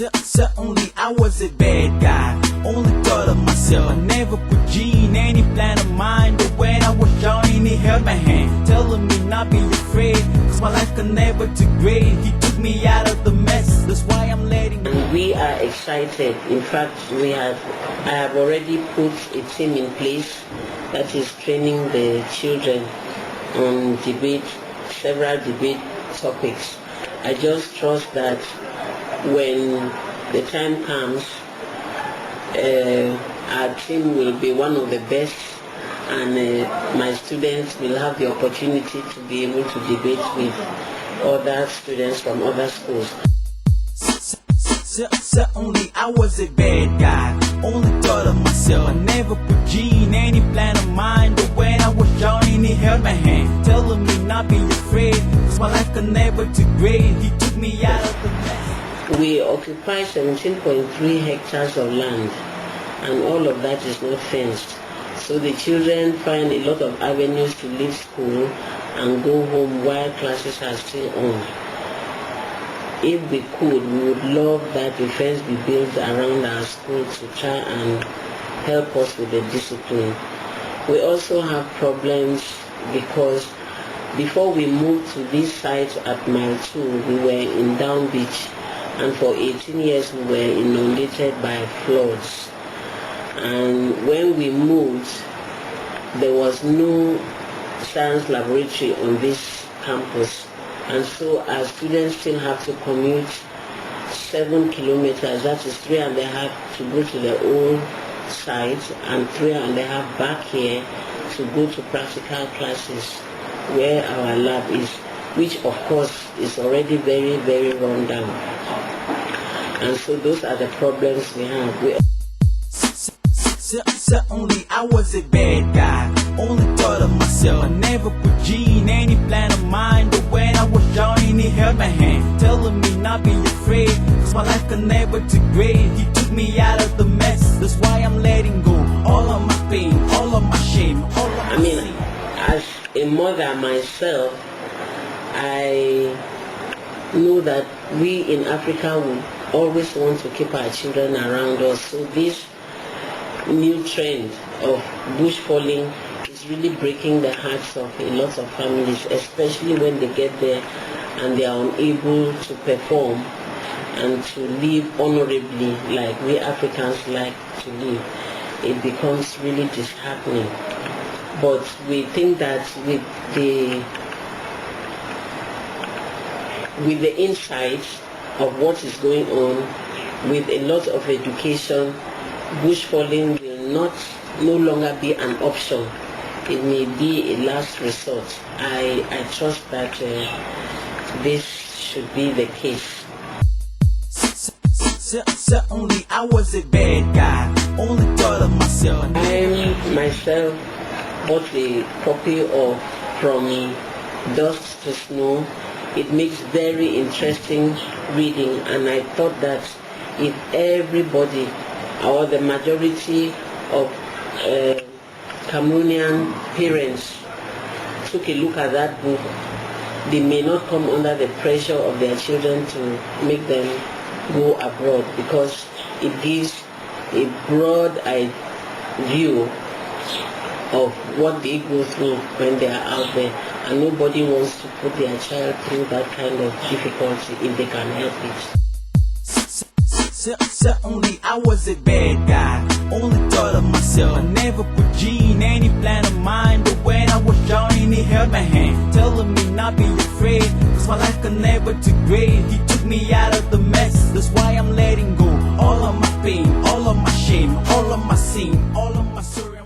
Certainly I was a bad guy, only thought of myself. I never put G in any plan of mine. But when I was drowning, he held my hand, telling me not be afraid, cause my life can never degrade. He took me out of the mess, that's why I'm letting go. And we are excited. In fact, I have already put a team in place that is training the children on several debate topics. I just trust that when the time comes, our team will be one of the best, and my students will have the opportunity to be able to debate with other students from other schools. Certainly I was a bad guy, only thought of myself. I never put G in any plan of mine. But when I was drowning, he held my hand, telling me not be afraid, cause my life can never degrade. He took me out of the mess. We occupy 17.3 hectares of land, and all of that is not fenced. So the children find a lot of avenues to leave school and go home while classes are still on. If we could, we would love that the fence be built around our school to try and help us with the discipline. We also have problems because before we moved to this site at Mile 2, we were in Down Beach, and for 18 years we were inundated by floods. And when we moved, there was no science laboratory on this campus. And so our students still have to commute 7 kilometers, that is 3.5 to go to the old site, and 3.5 back here to go to practical classes where our lab is, which of course is already very, very run down. And so those are the problems we have. Certainly I was a bad guy, only thought of myself. I never put G in any plan of mine. But when I was drowning, he held my hand, telling me not be afraid, cause my life can never degrade. He took me out of the mess, that's why I'm letting go. All of my pain, all of my shame, all of my sin. As a mother myself, I know that we in Africa would always want to keep our children around us. So this new trend of bush falling is really breaking the hearts of a lot of families, especially when they get there and they are unable to perform and to live honorably like we Africans like to live. It becomes really disheartening. But we think that with the insights of what is going on, with a lot of education, bush falling will no longer be an option. It may be a last resort. I trust that this should be the case. Certainly I was a bad guy, only thought of myself. I myself bought a copy of From Dust to Snow. It makes very interesting reading, and I thought that if everybody, or the majority of Cameroonian parents took a look at that book, they may not come under the pressure of their children to make them go abroad, because it gives a broad view of what they go through when they are out there, and nobody wants to put their child through that kind of difficulty if they can help it. Certainly I was a bad guy, only thought of myself. I never put G in any plan of mine. But when I was drowning, he held my hand, telling me not be afraid, cause my life can never degrade. He took me out of the mess, that's why I'm letting go. All of my pain, all of my shame, all of my sin, all of my sorrow.